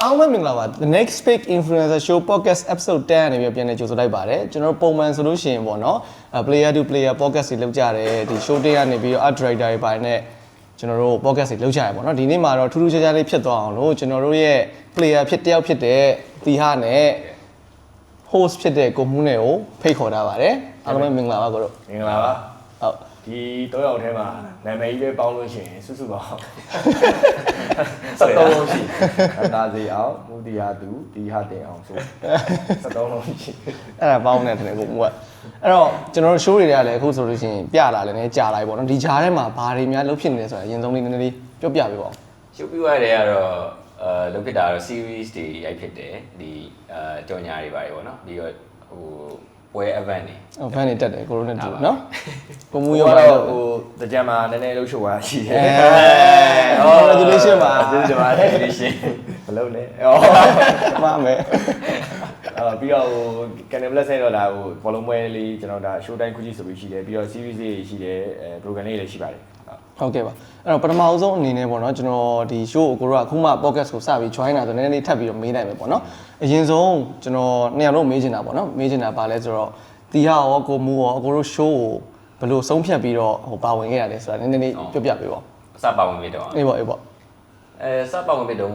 အားလုံးမင်္ဂလာပါ The Next Big Influencer Show Podcast Episode 10အနေနဲ့ပြန်နေကြိုဆိုလိုက်ပါတယ်ကျွန်တော်ပုံမှန်ဆိုလို့ရှိရင်ပေါ့နော် Player to Player Podcast တွေလုပ်ကြတယ်ဒီ show တွေကနေပြီးတော့ Art Director တွေပိုင်းနဲ့ကျွန်တော်တို့ podcast တွေလုပ်ကြရပေါ့နော်ဒီနေ့မှာတော့ထူးထူးခြားခြားလေးဖြစ်သွားအောင်လို့ကျွန်တော်တို့ရဲ့ player ဖြစ်တယောက်ဖြစ်တဲ့တီဟာနဲ့ host ဖြစ်တဲ့ကိုမှုနဲ့ကိုဖိတ်ခေါ်ထားပါတယ်အားလုံးမင်္ဂလာပါကိုတို့မင်္ဂလာပါဟုတ်ဒီ3ယောက်ထဲမှာနာမည်ကြီးပဲပေါင်းလို့ရှိရင်စုစုပေါင်း73လုံးရှိဒါစီအောင်မူတီဟာသူတီဟာတင်အောင်ဆို73လုံးရှိအဲ့ဒါပေါင်းနေတယ်ကိုမှုကအဲ့တော့ကျွန်တော်တို့ show တွေကလည်းအခုဆိုလို့ရှိရင်ပြလာလည်းနည်းကြာလာပြီပေါ့နော်ဒီဂျားထဲမှာဘာတွေများလုပ်ဖြစ်နေလဲဆိုတာအရင်ဆုံးလေးနည်းနည်းလေးပြောပြပေးပါဦး show ပြရတဲ့ကတော့လုပ်ဖြစ်တာတော့ series တွေရိုက်ဖြစ်တယ်ဒီကြော်ညာတွေပါတယ်ပေါ့နော်ပြီးတော့ဟိုပွဲ event တွေ event တွေတက်တယ်ကိုရိုနဲ့တူနော်ကိုမှု ရော ရော တော့ဟိုတကြံမှာနည်းနည်းလှုပ်ရှုပ်သွားရှိတယ် congratulation ပါ congratulation ဘယ်လိုလဲမမယ်ပြီးတော့ဟို Canal+ ဆက်တော့ဒါဟိုဘောလုံးပွဲလေးကျွန်တော်ဒါ show time ခုကြီးဆိုပြီးရှိတယ်ပြီးတော့ series တွေရှိတယ်program လေးလည်းရှိပါတယ်ဟုတ်ကဲ့ပါအဲ့တော့ပထမအဆုံးအနေနဲ့ပေါ့နော်ကျွန်တော်ဒီ show ကိုတို့ကအခုမှ podcast ကိုစပြီး join တာဆိုနည်းနည်းလေးထပ်ပြီးတော့မေးနိုင်မယ်ပေါ့နော်အရင်ဆုံးကျွန်တော်နှစ်ယောက်လုံးမေးချင်တာပေါ့နော်မေးချင်တာပါလဲဆိုတော့တီဟာရောကိုမူရောကိုတို့ show ကိုဘယ်လိုဆုံးဖြတ်ပြီးတော့ဟိုပါဝင်ခဲ့ရလဲဆိုတာနည်းနည်းလေးပြောပြပေးပါဦးအစပါဝင်ဖြစ်တော့အေးပေါ့အေးပေါ့စပါဝင်ဖြစ်တော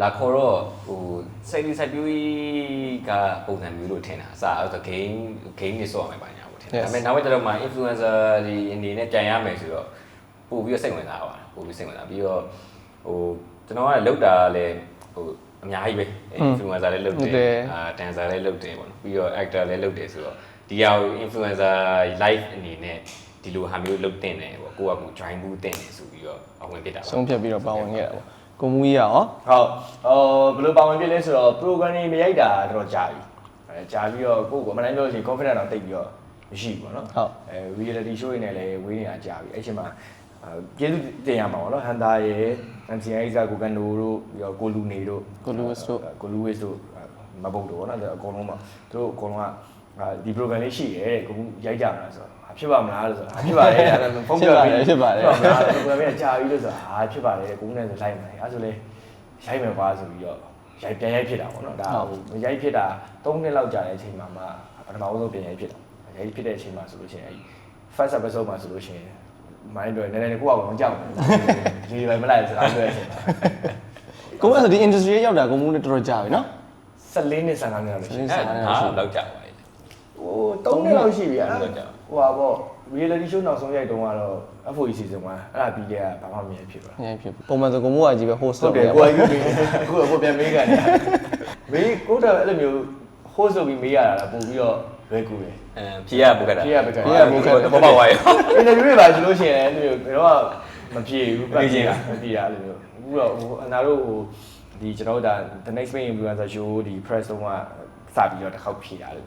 ့လာခေါ်တော့ဟိုစိုက်ပြူးကပုံစံမျိုးလို့ထင်တာအစအဲ့တော့ game တွေဆော့ရမယ်ပါညာပေါ့ထင်ဒါပေမဲ့နောက်ပိုင်းကျတော့မှ influencer ဒီအနေနဲ့ကြံရမယ်ဆိုတော့ပို့ပြီးတော့စိတ်ဝင်စားပါပို့ပြီးစိတ်ဝင်စားပြီးတော့ဟိုကျွန်တော်ကလောက်တာလည်းဟိုအများကြီးပဲ influencer လည်းလုပ်တယ်dancer လည်းလုပ်တယ်ပေါ့နော်ပြီးတော့ actor လည်းလုပ်တယ်ဆိုတော့ဒီဟာ influencer live အနေနဲ့ဒီလိုဟာမျိုးလုပ်တင်တယ်ပေါ့ကိုကကို join ဘူးတင်တယ်ဆိုပြီးတော့အဝင်ဖြစ်တာပါဆုံးဖြတ်ပြီးတော့ပါဝင်ခဲ့တာပေါ့ကိုမူကြီးရောဟုတ်ဘယ်လိုပါဝင်ဖြစ်လဲဆိုတော့ program တွေမရိုက်တာတော့ကြာပြီကြာပြီးတော့ကိုယ်ကအမှန်တမ်းပြောလို့ရှိရင် confidence တော့တိတ်ပြီးတော့မရှိဘူးပေါ့နော်ဟုတ်reality show တွေနဲ့လည်းဝေးနေတာကြာပြီအဲ့ချိန်မှာကျေးဇူးတင်ရမှာပေါ့နော်ဟန်တာရယ် MCI ကကိုကန်နိုတို့ပြီးတော့ကိုလူနေတို့ကိုလူဝစ်တို့မဘုတ်တို့ပေါ့နော်အကုန်လုံးပါသူတို့အကုန်လုံးကဒီ program လေးရှိရဲတဲ့ကိုရိုက်ကြမှာဆိုတော့ဖြစ်ပါမလားလို့ဆိုတာဖြစ်ပါတယ်အဲ့ဒါဖုန်းပြောပြီးဖြစ်ပါတယ် program ကကြာပြီလို့ဆိုတာဖြစ်ပါတယ်ကိုနဲ့ဆိုလိုက်မယ်အဲ့ဆိုလေရိုက်မယ်ကွာဆိုပြီးတော့ပြန်ရိုက်ဖြစ်တာပေါ့နော်ဒါဟိုရိုက်ဖြစ်တာ3နှစ်လောက်ကြာတဲ့အချိန်မှာမှပထမဆုံးပြန်ရိုက်ဖြစ်တာရိုက်ဖြစ်တဲ့အချိန်မှာဆိုလို့ရှိရင်အဲ့ first episode မှာဆိုလို့ရှိရင်မိုင်းတော့နည်းနည်းကိုယ့်အောင်ကြောက်တယ်ဒီလိုပဲမလိုက်စအားပြောရချင်းကိုကဆိုဒီ industry ရောက်တာကိုမှုနဲ့တော်တော်ကြာပြီနော်14နှစ်15နှစ်လောက်ရှိတယ်လောက်ကြာပါလေဟို3နှစ်လောက်ရှိပြီအဲ့ဟိုဟာပေါ့ reality show နောက်ဆုံးရိုက်တုန်းကတော့ FOE season 1အဲ့ဒါပြီးတဲ့ကဘာမှမမြင်ဖြစ်ပါဘူးဖြစ်ပုံမှန်ဆိုကိုမှုကကြီးပဲ host လုပ်တယ်ကိုကကြီးကိုပြန်မေးကန်တယ်မေးကိုတော့အဲ့လိုမျိုး host လုပ်ပြီးမေးရတာပို့ပြီးတော့လွယ်ကူတယ်ဖြေရပုတ်ခတ်တာဖြေရပုတ်ခတ်တော့ပေါ့ဝါရော interview တွေပါဆိုလို့ရှိရင်လည်းဒီလိုတော့မဖြေဘူးပတ်ကြည့်တာမဖြေတာအဲ့လိုမျိုးအခုတော့ဟိုအနာတို့ဟိုဒီကျွန်တော်တို့ဒါ the next main influencer show ဒီ press တော့ကစပြီးတော့တစ်ခေါက်ဖြေတာလို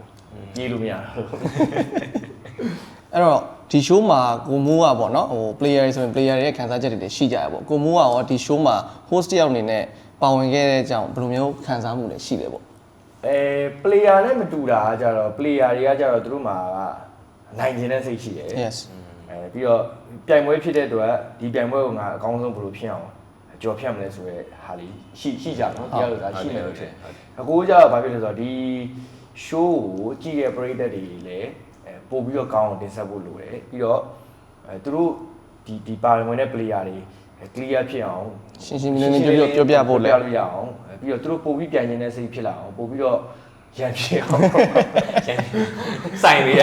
့ပြေးလို့မရဘူးအဲ့တော့ဒီ show မှာကိုမိုးကပေါ့နော်ဟို player တွေဆိုရင် player တွေရဲ့ခံစားချက်တွေရှိကြရပေါ့ကိုမိုးကရောဒီ show မှာ host တယောက်အနေနဲ့ပါဝင်ခဲ့တဲ့အကြောင်းဘယ်လိုမျိုးခံစားမှုတွေရှိလဲပေါ့player နဲ့မတူတာကြတော့ player တွေကကြတော့သူတို့မှာနိုင်ခြင်းတဲ့စိတ်ရှိတယ် yes ပြီးတော့ပြိုင်ပွဲဖြစ်တဲ့အတွက်ဒီပြိုင်ပွဲကိုငါအကောင်းဆုံးဘယ်လိုဖြစ်အောင်ကြော်ဖြတ်မလဲဆိုရဲဟာလေးရှိကြတော့တရားလို့ဒါရှိနေလို့ထင်အကိုကြတော့ဘာဖြစ်လဲဆိုတော့ဒီ show ကိုကြည့်တဲ့ပရိသတ်တွေလည်းပို့ပြီးတော့ကောင်းအောင်တင်ဆက်ဖို့လိုတယ်ပြီးတော့သူတို့ဒီပါဝင်တဲ့ player တွေ clear ဖြစ်အောင်ရှင်းရှင်းလင်းလင်းပြောပြဖို့လည်းရအောင်ပြီးတော့သူတို့ပို့ပြီးပြန်ခြင်းတဲ့စိတ်ဖြစ်လာအောင်ပို့ပြီးတော့ရန်ဖြစ်အောင်ဆိုင်ပြီးရ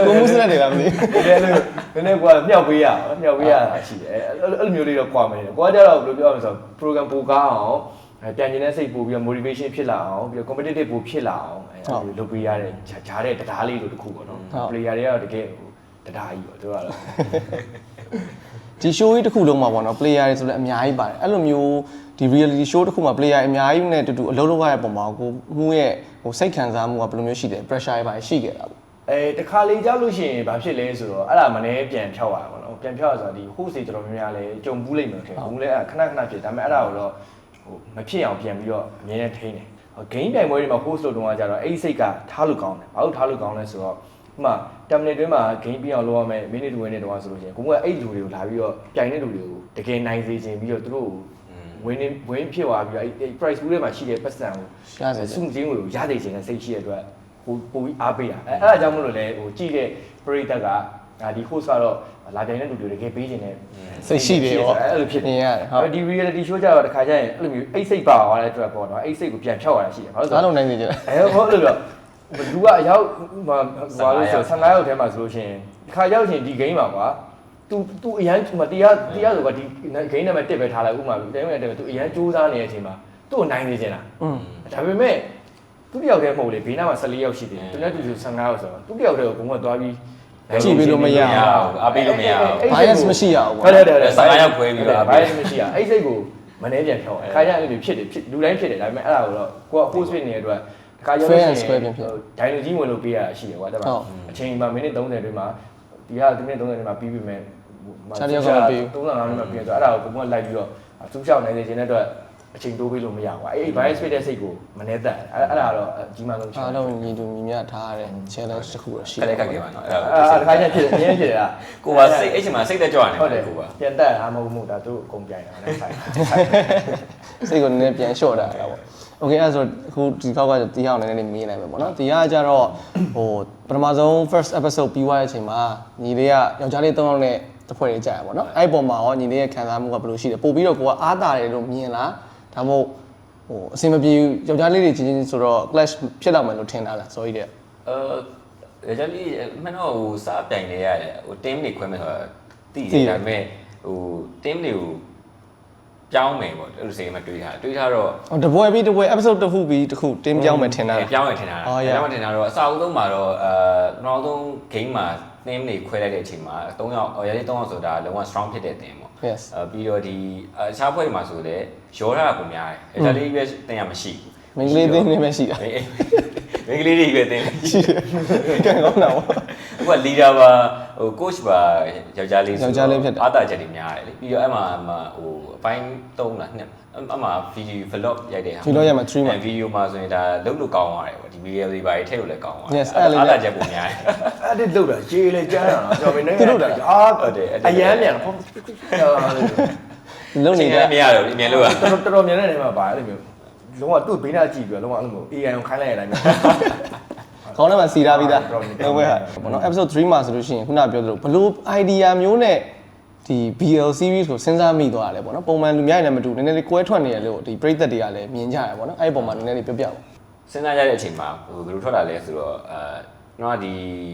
ကိုမှုစနစ်တွေလားမသိဘူးနည်းနည်းကွာမြောက်ပေးရတာရှိတယ်အဲ့လိုမျိုးလေးတော့ကွာမယ်ကွာကြတော့ဘယ်လိုပြောရမလဲဆိုတော့ program ပိုကားအောင်ပြန်ခြင်းတဲ့စိတ်ပို့ပြီးတော့ motivation ဖြစ်လာအောင်ပြီးတော့ competitive ပို့ဖြစ်လာအောင်အဲ့လိုလုပ်ပေးရတဲ့ဂျားတဲ့တရားလေးတို့တခုပေါ့နော် player တွေကတော့တကယ်တရားကြီးပေါ့သူကတော့ဒီ show ကြီးတစ်ခုလုံးမှာပေါ့နော် player တွေဆိုလည်းအများကြီးပါတယ်အဲ့လိုမျိုးဒီ reality show တစ်ခုမှာ player အများကြီးနဲ့တူတူအလုပ်လုပ်ရတဲ့ပုံမှာကိုမှုရဲ့ဟိုစိတ်ခံစားမှုကဘယ်လိုမျိုးရှိတယ် pressure တွေပါရှိခဲ့တာပေါ့တခါလေကြောက်လို့ရှိရင်ဘာဖြစ်လဲဆိုတော့အဲ့ဒါမနေ့ပြန်ဖြောက်ရတာပေါ့နော်ပြန်ဖြောက်ရဆိုတော့ဒီ host တွေတော်တော်များများလဲကြုံဘူးလိမ့်မယ်ထင်ဘူးလဲခဏဖြစ်ဒါပေမဲ့အဲ့ဒါကိုတော့ဟိုမဖြစ်အောင်ပြန်ပြီးတော့အမြဲတမ်းထိန်းတယ် game ပြိုင်ပွဲတွေမှာ host လုပ်တော့ကြတော့အဲ့ဒီစိတ်ကထားလို့ကောင်းတယ်ဘာလို့ထားလို့ကောင်းလဲဆိုတော့ဥပမာ 10 minute တွင်းမှာ game ပြအောင်လုပ်ရမယ် minute 2 minute တော့ဆိုလို့ရှိရင်ကိုကအဲ့လူတွေကိုလာပြီးတော့ပြိုင်တဲ့လူတွေကိုတကယ်နိုင်စေခြင်းပြီးတော့သူတို့ ဝင်ဖြစ်သွားပြီးအဲ့ price pool ထဲမှာရှိတဲ့ပတ်စံကို ရှားစေ စုချင်းကိုရသိချင်တဲ့စိတ်ရှိတဲ့အတွက်ပိုပြီးအားပေးတာအဲ့ဒါကြောင့်မလို့လဲကြည့်တဲ့ပရိသတ်ကဒီ host ကတော့လာပြိုင်တဲ့လူတွေတကယ်ပေးခြင်းနဲ့ စိတ်ရှိတယ်ပေါ့ အဲ့လိုဖြစ် နေရတယ်ဟုတ် ဒီ reality show ကြတော့တခါကျရင်အဲ့လိုမျိုးအိတ်စိတ်ပါသွားတဲ့အတွက်ပေါ့နော်အိတ်စိတ်ကိုပြန်ဖြောက်ရတာရှိတယ်ဘာလို့လဲ အားလုံးနိုင်နေကြတယ် ဟုတ်လို့တော့လူကအရောက်ဘာလို့ဆို15ရောက်ထဲမှာဆိုလို့ရှိရင်ဒီခါရောက်ချင်းဒီ game မှာကွာ तू အရန်တရားဆိုကဒီ game နဲ့မှတက်ပဲထားလိုက်ဥမာတဲဝင်တက်ပဲ तू အရန်စူးစမ်းနေတဲ့အချိန်မှာသူ့ကိုနိုင်နေချင်တာဒါပေမဲ့သူတယောက်တည်းမဟုတ်လေဘေးနားမှာ14ယောက်ရှိတယ်သူနဲ့တူတူ15ယောက်ဆိုတော့သူတယောက်တည်းကိုဘုံကသွားပြီး ကြည့်ပြီးလို့မရဘူး အားပေးလို့မရဘူး bias မရှိရဘူး ဟုတ်တယ် 15ရောက်ခွဲပြီးတော့ bias မရှိရအဲ့စိတ်ကိုမနှဲပြန်ဖြောင်းခါကျရင်လူဖြစ်တယ်လူတိုင်းဖြစ်တယ်ဒါပေမဲ့အဲ့ဒါကိုတော့ကိုက host ဖြစ်နေတဲ့အတွက်တခါရောက်လို့ရှိရင်ဒိုင်လိုကြီးဝင်လို့ပေးရတာရှိတယ်ကွာဒါပေမဲ့အချိန်မှာမိနစ်30အတွင်းမှာဒီကမိနစ်30အတွင်းမှာပြီးပြီမဲ့35မိနစ်မှာပြီးဆိုတော့အဲ့ဒါကိုဘုံကလိုက်ပြီးတော့သူ့လျှောက်နိုင်နေခြင်းတဲ့အတွက်အချိန်တိုးပေးလို့မရဘူးအဲ့ bias ဖြစ်တဲ့စိတ်ကိုမနှဲတက်အဲ့ဒါတော့အကြီးမားဆုံး အားလုံးညီတူညီမျှထားရတဲ့ challenge တစ်ခုတော့ရှိ ခက်လက်ခက်ခဲ့ပါနော် အဲ့ဒါခါကျဖြစ်တယ်အရင်ဖြစ်တယ်လား ကိုကစိတ်အဲ့ချိန်မှာစိတ်သက်ကြွနေ ဟုတ်တယ် ကိုက ပြန်တက်အားမဟုတ်မှုဒါသူ့အကုန်ပြိုင်တာနဲ့ဆိုင် စိတ်ကိုနည်းနည်းပြန်လျှော့တာပေါ့ Okay အဲ့ဆိုခုဒီကောက်ကတီးအောင်နည်းနည်းမြင်နိုင်မယ်ပေါ့နော်ဒီကကြတော့ဟိုပထမဆုံး first episode ပြီးသွားတဲ့အချိန်မှာညီလေးကယောက်ျားလေး3ယောက်နဲ့တစ်ဖွဲ့လေးကြာရပါတော့အဲ့ပေါ်မှာရောညီလေးရဲ့ခံစားမှုကဘယ်လိုရှိလဲပို့ပြီးတော့ကိုကအားတာတယ်လို့မြင်လားဒါမှမဟုတ်ဟိုအဆင်မပြေယောက်ျားလေးတွေချင်းချင်းဆိုတော့ clash ဖြစ်တော့မယ်လို့ထင်တာလား sorry တဲ့ ရကြလေးမင်းတို့ဟိုစားပြိုင်နေရတယ်ဟို team တွေခွဲမယ်ဆိုတော့တည်တယ်ဒါပေမဲ့ဟို team တွေကိုပြောင်းမယ်ပေါ့အဲ့လိုစိတ်မှတွေးထားတော့ ဟိုတပွဲပြီးတပွဲ episode တစ်ခုပြီးတစ်ခု team ပြောင်းမယ်ထင်တာလား ပြောင်းမယ်ထင်တာပြောင်းမယ်ထင်တာတော့အစအဦးဆုံးမှာတော့နောက်ဆုံး game မှာ team တွေခွဲလိုက်တဲ့အချိန်မှာ3ယောက်ရလေး3ယောက်ဆိုတာလုံးဝ strong ဖြစ်တဲ့ team ပေါ့ yes ပြီးတော့ဒီအခြားဖွဲ့တွေမှာဆိုလည်းရောထားတာပုံများတယ်ဒါလေးပဲတင်ရမရှိ မင်္ဂလေးတင်းနေမှရှိတာ မင်္ဂလေးတွေပဲတင် ရှိတယ်ကံကောင်းတာပေါ့ ဟိုက leader ပါဟို coach ပါယောက်ျားလေးအားတာချက်တွေများတယ်လေပြီးတော့အဲ့မှာဟိုအပိုင်း3လားနှစ်အမှ video vlog ရိုက်တဲ့ဟာ vlog ရိုက်မှာ 3 မှာ video မှာဆိုရင်ဒါလုံးလို့ကောင်းသွားတယ်ပေါ့ဒီ video တွေပါထည့်လို့လည်းကောင်းသွား yes အားတာချက်ပုံများတယ် အဲ့ဒီလောက်တာရေးလေကြားတာနော်ကျွန်တော်မင်းနဲ့အားဟုတ်တယ်အရန်မြန်ဖုန်း လုံ နေ နေ တ တယ် မရတော့အမြင်လို့ရ တော်မြန်တဲ့နေမှာပါအဲ့လိုမျိုးလုံးဝသူ့ဘေးနားကြည့်ပြီးတော့လုံးဝအဲ့လိုမျိုး AI ကိုခိုင်းလိုက်ရတိုင်းမျိုး ခေါင်းထဲမှာစီထားပြီးသားဟုတ်ပဲဟာပေါ့နော် episode 3မှာဆိုလို့ရှိရင်ခုနပြောသလိုဘလို့ idea မျိုးနဲ့ဒီ BL series ကိုစဉ်းစားမိသွားတယ်ပေါ့နော်ပုံမှန်လူများနဲ့မတူနည်းနည်းလေးကွဲထွက်နေရလို့ဒီပရိသတ်တွေကလည်းမြင်ကြရတယ်ပေါ့နော်အဲ့ဒီပုံမှာနည်းနည်းလေးပြောပြပါ စဉ်းစားရတဲ့အချိန်မှာဟိုဘယ်လိုထွက်လာလဲဆိုတော့ကျွန်တော်ဒ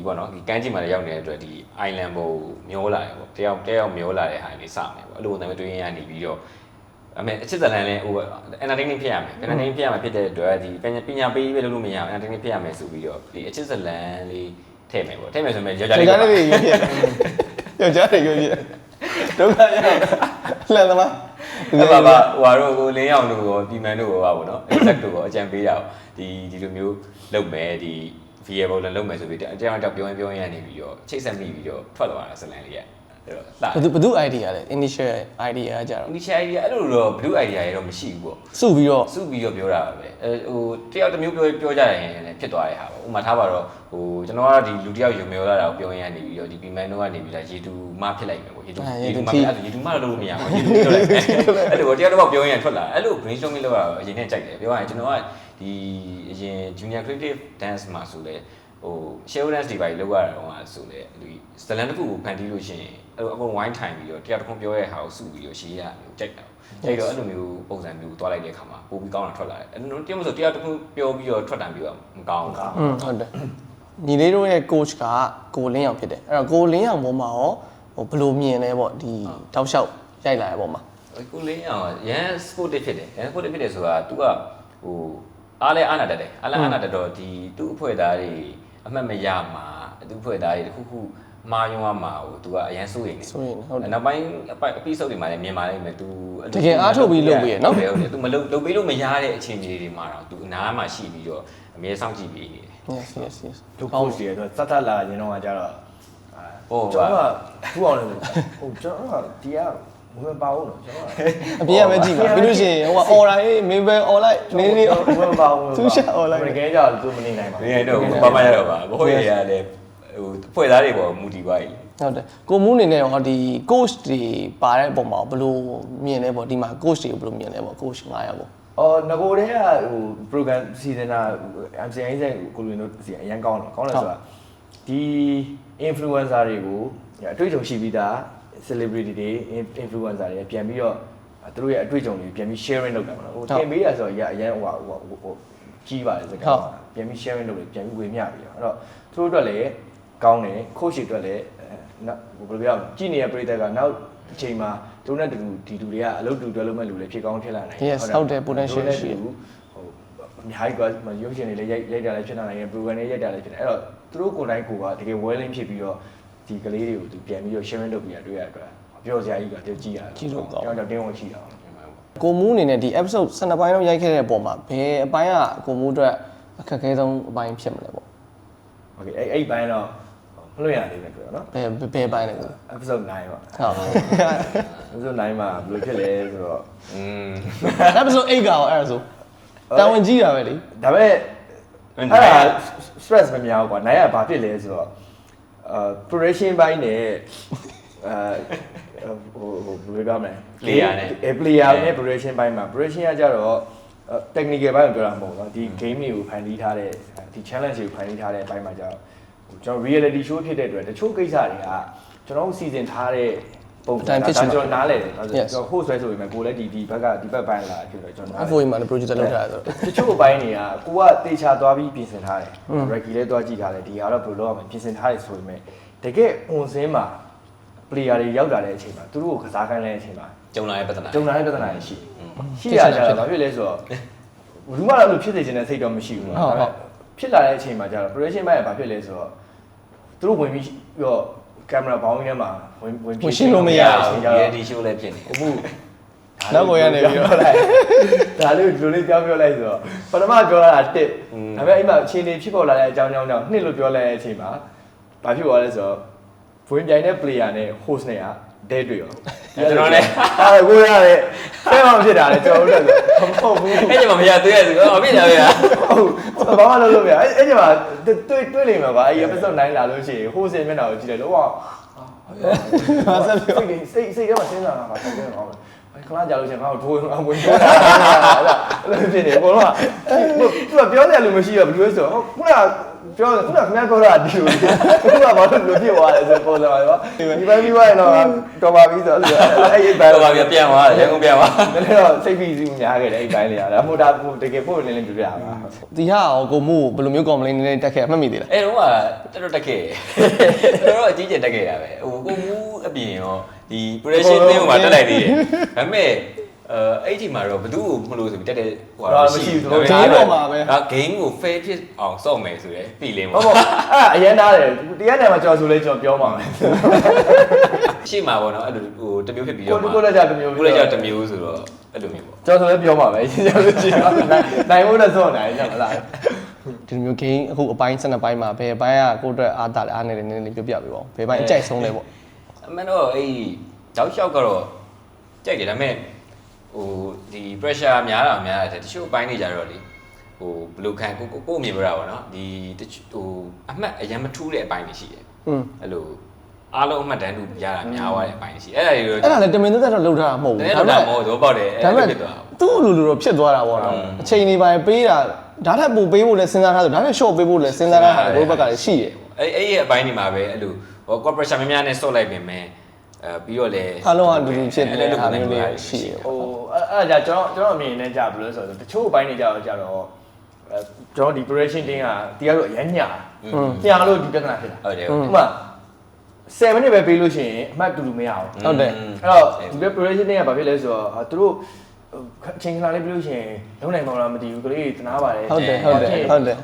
ီပေါ့နော်ဒီကမ်းခြေမှာလည်းရောက်နေတဲ့အတွက်ဒီ island ဘုံမျောလာတယ်ပေါ့တယောက်မျောလာတဲ့ဟာလေးစမယ်ပေါ့အဲ့လိုနာမည်တွေးရနေပြီးတော့အမေအချစ်ဇလန်လည်းဟို entertaining ဖြစ်ရမယ် entertaining ဖြစ်ရမှာဖြစ်တဲ့အတွက်ဒီပညာပေးပဲလို့မရအောင် entertaining ဖြစ်ရမယ်ဆိုပြီးတော့ဒီအချစ်ဇလန်လေးထည့်မယ်ပေါ့ထည့်မယ်ဆိုရင်ယောက်ျားလေးတွေရွေးပြယောက်ျားတွေရွေးပြဒုက္ခရလှန်သမား အဲ့ပါဟိုဟာတို့ကိုလင်းအောင်တို့ရောပြည်မန်တို့ရောပါပေါ့နော် exact တို့ရောအကြံပေးတာဒီလိုမျိုးလုပ်မယ်ဒီ VA ဘုံလည်းလုပ်မယ်ဆိုပြီးတရားတော့ပြောရင်ရနေပြီးတော့ချိတ်ဆက်မိပြီးတော့ထွက်သွားတာဇလန်လေးကအဲ့တော့လှ ဘယ်သူ idea လဲ initial idea ကကြတော့ initial idea အဲ့လိုတော့ဘယ်လို idea ရတော့မရှိဘူးပေါ့ စုပြီးတော့ ပြောတာပဲဟိုတယောက်တစ်မျိုးပြောကြရင်လည်းဖြစ်သွားတဲ့ဟာပေါ့ဥပမာထားပါတော့ဟိုကျွန်တော်ကဒီလူတယောက်ယူမျိုးလာတာကိုပြောရင်နေပြီးတော့ဒီပီမန်တို့ကနေပြီးလာရေတူမဖြစ်လိုက်မယ်ပေါ့ရေတူမအဲ့ရေတူမလို့မရဘူးရေတူပြောလိုက်အဲ့လိုတယောက်တော့ပြောရင်ထွက်လာအဲ့လို brainstorming လုပ်ရတော့အရင်နဲ့ကြိုက်တယ်ပြောရရင်ကျွန်တော်ကဒီအရင် junior creative dance မှာဆိုလေဟို show dance တွေပါလောက်ရတာတော့ဆိုလေဒီဇလန်တစ်ခုကိုဖန်တီးလို့ရှိရင်အဲ့လိုအကုန်ဝိုင်းထိုင်ပြီးတော့တယောက်တစ်ခုပြောရဲဟာကိုစုပြီးတော့ရေးရမျိုးကြိုက်တာကြိုက်တော့အဲ့လိုမျိုးပုံစံမျိုးတွားလိုက်တဲ့အခါမှာပိုပြီးကောင်းတာထွက်လာတယ်အဲ့လိုတယောက်မဆိုတယောက်တစ်ခုပြောပြီးတော့ထွက်တန်ပြီးတော့မကောင်းဘူးဟုတ်တယ်ညီလေးတို့ရဲ့ coach ကကိုလင်းအောင်ဖြစ်တယ်အဲ့တော့ကိုလင်းအောင်ပေါ်မှာရောဟိုဘယ်လိုမြင်လဲပေါ့ဒီတောက်လျှောက်ရိုက်လာတဲ့ပေါ်မှာ ကိုလင်းအောင်ရန် sportive ဖြစ်တယ်ရန် sportive ဖြစ်တယ်ဆိုတာ तू ကဟိုအားလဲအားနာတတ်တယ်အားလဲအားနာတတ်တော့ဒီသူ့အဖွဲ့သားတွေအမှတ်မရမှာသူ့အဖွဲ့သားတွေတခုခုမာယုံရမှာဟို तू ကအရန်စိုးရိမ်နေစိုးရိမ်ဟုတ်တယ်နောက်ပိုင်း episode တွေမှာလည်းမြင်ပါလိမ့်မယ် तू တကယ်အားထုတ်ပြီးလုပ်ပြီးရနော်ဟုတ်တယ် तू မလုပ်ပေးလို့မရတဲ့အခြေအနေတွေမှာတော့ तू အနားမှာရှိပြီးတော့အမြဲစောင့်ကြည့်ပေးနေတယ် yes ဒုက္ခစီရတော့စတ်လာရင်တော့ကြတော့ ဟို ကျွန်တော်ကထူအောင်လို့ဟိုကျွန်တော်ကဒီကဝင်ပါဦးတော့ကျွန်တော်အပြင်ကပဲကြည့်ပါပြီးလို့ရှိရင်ဟို order ဟေး mail online နေဝင်ပါဦးသူရှာ online ငယ်ကြောက်သူမနေနိုင်ပါဘူးနေတော့ဘာမှရတော့ပါဘိုးရရလည်းဟိုဖွဲ့သားတွေပေါ်မူတည်ပါ යි ဟုတ်တယ်ကိုမူးအနေနဲ့ဟောဒီ coach တွေပါတဲ့အပေါ်မှာဘယ်လိုမြင်လဲပေါ့ဒီမှာ coach တွေကိုဘယ်လိုမြင်လဲပေါ့ coach 9ယောက်ပေါ့ ငကိုတည်းကဟို program စီစဉ်တာ MCI ဆိုင်ကိုလူတို့စီအရန်ကောင်းတယ်ဆိုတာဒီ influencer တွေကိုအတွေ့အကြုံရှိပြီးသား celebrity တွေ influencer တွေပြန်ပြီးတော့သူတို့ရဲ့အတွေ့အကြုံတွေပြန်ပြီး sharing လုပ်တာပေါ့နော်ဟိုတင်ပေးရဆိုတော့အရန်ဟိုကြီးပါတယ်စကားပြန်ပြီး sharing လုပ်တယ်ပြန်ပြီးဝေမျှပြီးတော့အဲ့တော့သူတို့အတွက်လည်းကောင်းတယ် coach တွေအတွက်လည်းဘယ်လိုပြောရမလဲကြည့်နေတဲ့ပရိသတ်ကနောက်အချိန်မှာတို့နဲ့တူဒီလူတွေကအလုပ်တူတွဲလုပ်မဲ့လူတွေဖြစ်ကောင်းဖြစ်လာနိုင် ဟုတ်တယ် potential ရှိတယ် ဟိုအများကြီးကရုပ်ရှင်တွေလည်းရိုက်တာလည်းဖြစ်နိုင်တယ် program တွေရိုက်တာလည်းဖြစ်တယ်အဲ့တော့သူတို့ကိုယ်တိုင်ကိုကတကယ် welling ဖြစ်ပြီးတော့ဒီကလေးတွေကိုသူပြန်ပြီးတော့ sharing လုပ်ပြီးတာတွေ့ရတဲ့အတွက်ပြောစရာကြီးကတည်းကကြည့်ရတယ်ကျွန်တော်တင်းဝင်ကြည့်တာကိုမူးအနေနဲ့ဒီ episode 12ပိုင်းလောက်ရိုက်ခဲ့တဲ့အပေါ်မှာဘယ်အပိုင်းကကိုမူးအတွက်အခက်အခဲဆုံးအပိုင်းဖြစ်မလဲပေါ့ Okay အဲ့ဘိုင်းတော့မလွတ်ရသေးဘူးပြောနော်ဘယ်ပိုင်းလဲကို episode 9ပါဟုတ် episode 9မှာဘယ်လိုဖြစ်လဲဆိုတော့episode 8ကရောအဲ့ဒါဆိုတာဝန်ကြီးတာပဲလေဒါပေမဲ့အဲ့ဒါ stress မများဘူးကွာနိုင်ရဘာဖြစ်လဲဆိုတော့production ဘိုင်းနဲ့ဟိုဘယ်လိုပြောမလဲ player နဲ့ player နဲ့ production ဘိုင်းမှာ production ကကြတော့ technical ဘိုင်းကိုပြောတာမဟုတ်ဘူးเนาะဒီ game တွေကိုဖန်တီးထားတဲ့ဒီ challenge တွေကိုဖန်တီးထားတဲ့ဘိုင်းမှာကြတော့ကျွန်တော် reality show ဖြစ်တဲ့အတွက်တချို့ကိစ္စတွေကကျွန်တော်စီစဉ်ထားတဲ့ပုံစံကျွန်တော်နားလည်တယ်ကျွန်တော် host ဆွဲဆိုပေမဲ့ကိုလည်းဒီဘက်ကဒီဘက်ပိုင်းလာဖြစ်တော့ကျွန်တော် FOE မှာလည်း project လုပ်ထားတယ်ဆိုတချို့ဘိုင်းတွေကကိုကတေချာသွားပြီးပြင်ဆင်ထားတယ် Reggie လည်းသွားကြည့်ထားတယ်ဒီဟာတော့ဘယ်လိုလုပ်ရမလဲပြင်ဆင်ထားတယ်ဆိုပေမဲ့တကယ် on scene မှာ player တွေရောက်လာတဲ့အချိန်မှာသူတို့ကိုကစားခိုင်းတဲ့အချိန်မှာကြုံလာတဲ့ပြဿနာရှိရကြတော့ဘာဖြစ်လဲဆိုတော့ဘူးမှလည်းဖြစ်နေခြင်းနဲ့စိတ်တော့မရှိဘူးเนาะဖြစ်လာတဲ့အချိန်မှာကျတော့ production ဘိုင်းကဘာဖြစ်လဲဆိုတော့သူတို့ဝင်ပြီးတော့ camera ဘောင်းထဲမှာဝင်ပြီးရှင်းလို့မရဘူး reality show လည်းဖြစ်နေအခုနောက်ကိုရနေပြီးတော့ဒါလေးဒီလိုလေးပြောလိုက်ဆိုတော့ပထမပြောလာတာတစ်ဒါပေမဲ့အိမ်မှာအခြေအနေဖြစ်ပေါ်လာတဲ့အကြောင်းကြောင့်နှစ်လို့ပြောလိုက်တဲ့အချိန်မှာဘာဖြစ်သွားလဲဆိုတော့ဝင်ပြိုင်တဲ့ player နဲ့ host နဲ့ကဒဲတွေ့ရောကျွန်တော်လည်းအဲ့ကိုရတယ်ဆဲမဖြစ်တာလေကျွန်တော်တို့လည်းမဟုတ်ဘူးအဲ့ကျမှမရသေးရဆိုတော့အဖြစ်တာပဲဟုတ်ဘာမှလုပ်လို့မရအဲ့ကျမှတွေ့လိမ့်မယ်ကွာအဲ့ episode 9လာလို့ရှိရင် host ရဲ့မျက်နှာကိုကြည့်လိုက်တော့ဟာဆက်ပြောစိတ်ထဲမှာစဉ်းစားတာပါတောင်းတယ်အောင်ခလာကြလို့ရှင်ငါ့ကိုထိုးဝင်ပြောတာအဲ့လိုဖြစ်နေအကုန်လုံးကသူကပြောတယ်လို့မရှိတော့ဘူးလို့ဆိုတော့ခုနကပြောတယ်ခုနကခင်ဗျားပြောတာဒီလိုခုနကဘာလို့ဖြစ်သွားလဲဆိုပေါ်လာပါဒီပိုင်းပြီးသွားရင်တော့တော်ပါပြီဆိုတော့အဲ့ဘိုင်းတော်ပါပြီပြန်သွားတယ်ရန်ကုန်ပြန်သွားတယ်တော့စိတ်ပြီးစီးများခဲ့တယ်အဲ့ဘိုင်းလေးရတယ်ဟိုဒါတကယ်ပို့နေလင်းပြပြတာပါဒီဟာရောကိုမှုဘယ်လိုမျိုး complaint နေတက်ခဲ့မှတ်မိသေးလားအဲ့တော့ကတော်တက်ခဲ့တော်အကြီးကျယ်တက်ခဲ့တာပဲဟိုကိုမှုအပြင်ရောဒီ production တင်းမှာတက်လိုက်သေးတယ်ဒါပေမဲ့အဲ့ဒီမှာတော့ဘသူ့ကိုမလို့ဆိုပြီးတက်တဲ့ဟိုဟာမရှိဘူး game ပေါ်မှာပဲဒါ game ကို fair ဖြစ်အောင်စော့မယ်ဆိုရယ်ပြီလင်းပေါ့ဟုတ်အဲ့အရင်သားတယ်တရားနယ်မှာကြော်ဆိုလဲကြော်ပြောပါမယ်ရှေ့မှာပေါ့နော်အဲ့လိုဟိုတမျိုးဖြစ်ပြီးတော့ကိုလည်းကြော်တမျိုးကိုလည်းကြော်တမျိုးဆိုတော့အဲ့လိုမျိုးပေါ့ကြော်ဆိုလဲပြောပါမယ်ရှင်းရှင်းလို့ရှိရင်နိုင်ဖို့လည်းစော့နိုင်ကြမလားဒီမျိုး game အခုအပိုင်း12ပိုင်းမှာဘယ်ပိုင်းကကိုယ့်အတွက်အားတာလဲအားနေတယ်နည်းနည်းပြောပြပေးပါဦးဘယ်ပိုင်းအကြိုက်ဆုံးလဲပေါ့အမှန်တော့အဲ့တောက်လျှောက်ကတော့ကြိုက်တယ်ဒါပေမဲ့ဟိုဒီ pressure များတာများတယ်တချို့အပိုင်းတွေကြတော့လေဟိုဘယ်လိုခံကိုမြင်ပြတာပေါ့နော်ဒီဟိုအမှတ်အရင်မထူးတဲ့အပိုင်းတွေရှိတယ်အဲ့လိုအားလုံးအမှတ်တန်းတူရတာများသွားတဲ့အပိုင်းတွေရှိအဲ့ဒါတွေအဲ့ဒါလည်းတမင်သက်သက်တော့လှုပ်ထားတာမဟုတ်ဘူးဒါပေမဲ့မဟုတ်တော့ပေါက်တယ်အဲ့လိုဖြစ်သွားသူ့လိုလိုတော့ဖြစ်သွားတာပေါ့နော်အချိန်တွေပိုင်းပေးတာဒါထက်ပိုပေးဖို့လည်းစဉ်းစားထားဆိုဒါထက် short ပေးဖို့လည်းစဉ်းစားထားတာဘိုးဘက်ကလည်းရှိတယ်အဲ့ရဲ့အပိုင်းတွေမှာပဲအဲ့လိုဟို corporation များများနဲ့ဆော့လိုက်ပြင်မယ်ပြီးတော့လေအားလုံးအတူတူဖြစ်နေတဲ့ဟာမျိုးလေးရှိတယ်ဟိုအဲ့ဒါကျွန်တော်အမြင်နဲ့ကြာဘယ်လိုဆိုတော့တချို့အပိုင်းတွေကြာတော့ကျွန်တော်ဒီ production team ကတရားလို့အရင်ညာလို့ဒီပြဿနာဖြစ်တာဟုတ်တယ်ဥပမာ7 minute ပဲပေးလို့ရှိရင်အမှတ်တူတူမရအောင်ဟုတ်တယ်အဲ့တော့ဒီ production team ကဘာဖြစ်လဲဆိုတော့သူတို့အချိန်ခဏလေးပြီးလို့ရှိရင်လုံးနိုင်ပါလားမသိဘူးကလေးတနာပါတယ်ဟုတ်တယ်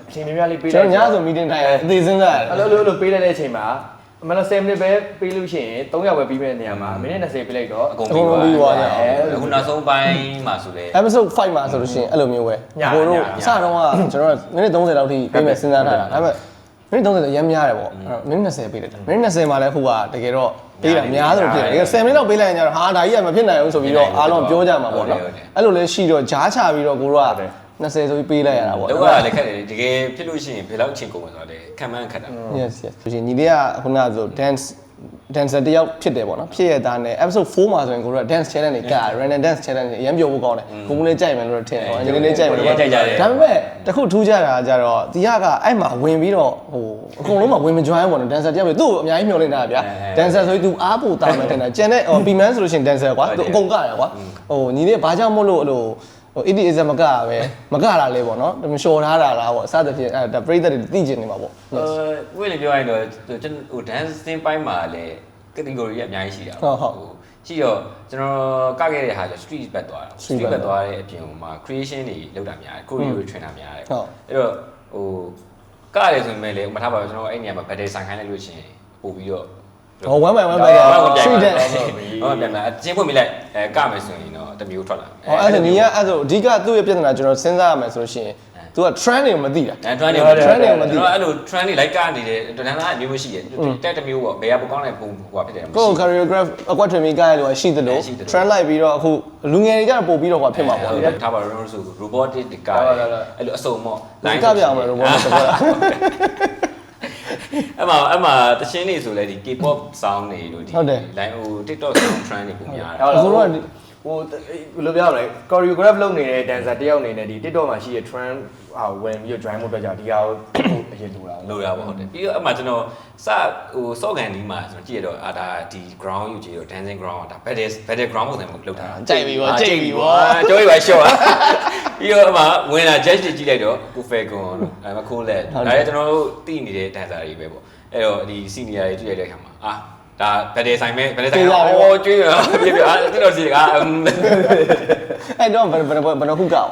အချိန်များများလေးပေးလိုက်ကျွန်တော်ညဆို meeting ထိုင်အသေးစဉ်းစားအဲ့လိုပေးလိုက်တဲ့အချိန်မှာမနက်7မိနစ်ပဲပေးလို့ရှိရင်3ရောက်ပဲပြီးမဲ့နေရာမှာမိနစ်20ပေးလိုက်တော့အကုန်ပြီးသွားတယ်အခုနောက်ဆုံးပိုင်းမှာဆိုလေ episode 5မှာဆိုလို့ရှိရင်အဲ့လိုမျိုးပဲဘိုးတို့အစတုန်းကကျွန်တော်မိနစ်30လောက်ထိပေးမယ်စဉ်းစားထားတာဒါပေမဲ့မိနစ်30ဆိုရမ်းများတယ်ပေါ့မိနစ်20ပေးလိုက်တာမိနစ်20မှာလည်းဟိုကတကယ်တော့ပေးတာများသလိုဖြစ်တယ်တကယ်10မိနစ်လောက်ပေးလိုက်ရင်ကျတော့ဟာဒါကြီးကမဖြစ်နိုင်ဘူးဆိုပြီးတော့အားလုံးပြောကြမှာပေါ့နော်အဲ့လိုလဲရှိတော့ဂျားချပြီးတော့ကိုတို့က20ဆိုပြီးပေးလိုက်ရတာပေါ့တော့ကလည်းခက်တယ်တကယ်ဖြစ်လို့ရှိရင်ဘယ်လောက်အချိန်ကုန်မှာဆိုတော့လေခံမှန်းခက်တာ yes ဆိုရင်ညီလေးကခုနကဆို dance dancer တယောက်ဖြစ်တယ်ပေါ့နော်ဖြစ်ရတာနဲ့ episode 4မှာဆိုရင်ကိုတို့က dance challenge တွေက random dance challenge တွေအရင်ပြောဖို့ကောင်းတယ်ကိုမလေးကြိုက်မယ်လို့ထင်တယ်ပေါ့အရင်လေးကြိုက်မယ်လို့ဒါပေမဲ့တခုထူးခြားတာကြတော့ဒီကအဲ့မှာဝင်ပြီးတော့ဟိုအကုန်လုံးမှာဝင်မ join ဘူးပေါ့နော် dancer တယောက်ပဲသူ့ကိုအများကြီးမျှော်လင့်တာဗျာ dancer ဆိုရင် तू အားပိုတာမယ်ထင်တယ်ကျန်တဲ့ P-man ဆိုလို့ရှိရင် dancer ကွာသူအကုန်ကရကွာဟိုညီလေးဘာကြောင့်မို့လို့အဲ့လိုဟို 80 မကရပဲမကတာလေးပေါ့နော်တမလျှော်ထားတာလားပေါ့အစသဖြင့်အဲ့ဒါပရိသတ်တွေသိကျင်နေမှာပေါ့ဝိလေပြောရရင်တော့ကျွန်တော်ဟို dancing ပိုင်းမှာလည်း category အများကြီးရှိတာရှိတော့ကျွန်တော်ကခဲ့တဲ့ဟာကျ street ဘက်သွားတာ street ဘက်သွားတဲ့အပြင်မှာ creation တွေလုပ်တာများတယ် choreo တွေ train တာများတယ်အဲ့တော့ဟိုကရတယ်ဆိုရင်လည်းမထားပါဘူးကျွန်တော်အဲ့နေရာမှာ battle ဆိုင်ခိုင်းလိုက်လို့ရှိရင်ပို့ပြီးတော့ဟော1 by 1 by street dance ဟောပြန်လာအချင်းဖွင့်မိလိုက်ကမယ်ဆိုရင်တော့တမျိုးထွက်လာဟောအဲ့ဒါညီကအဲ့ဆိုအဓိကသူ့ရဲ့ပြဿနာကျွန်တော်စဉ်းစားရမယ်ဆိုလို့ရှိရင်သူက trend တွေကိုမသိတာ trend တွေကိုမသိကျွန်တော်အဲ့လို trend တွေလိုက်ကနေတယ်တန်းသားအမျိုးမရှိတယ်တက်တမျိုးပေါ့ဘယ်ကပကောင်းတဲ့ပုံဟိုဖြစ်တယ်ကို choreograph အကွက်ထမီကရလို့ရှိသလို trend လိုက်ပြီးတော့အခုလူငယ်တွေကျတော့ပို့ပြီးတော့ဟိုဖြစ်မှာပေါ့ထားပါတော့ဆို robotic တကားအဲ့လိုအစုံပေါ့ line ကပြောင်းမယ် robot တကားအဲ့မှာတချင်းနေဆိုလဲဒီ K-pop sound တွေတို့ဒီ line ဟို TikTok sound trend တွေပုံများတယ်အခုတော့ဟိုဘယ်လိုပြောရမလဲ choreograph လုပ်နေတဲ့ dancer တယောက်အနေနဲ့ဒီ TikTok မှာရှိတဲ့ trend ဟာဝင်ပြီးတော့ join ဖို့အတွက်ကြောင့်ဒီဟာကိုအရင်လိုတာပေါ့ဟုတ်တယ်ပြီးတော့အမှကျွန်တော်စဟို စော့ကန်ဒီမှာကျွန်တော်ကြည့်ရတော့ဒါဒီ ground ယူကြည့်တော့ dancing ground ဒါ battle ground ပုံစံမျိုးလုပ်ထားတာကြိုက်ပြီပေါ့ကြိုက်ပြီပေါ့ကြိုးရပါရှော့ပြီးတော့အမှဝင်လာ judge တွေကြည့်လိုက်တော့ကိုဖဲကွန်မခိုးလက်ဒါလည်းကျွန်တော်တို့တည်နေတဲ့ dancer တွေပဲပေါ့အဲ့တော့ဒီ senior တွေကြည့်ရတဲ့အခါမှာဒါဗက်ဒေဆိုင်မဲ့ဗက်ဒေဆိုင်ဟောကျွေးရပြပြအဲ့တော့စီကအဲ့တော့ဘယ်ခုကောက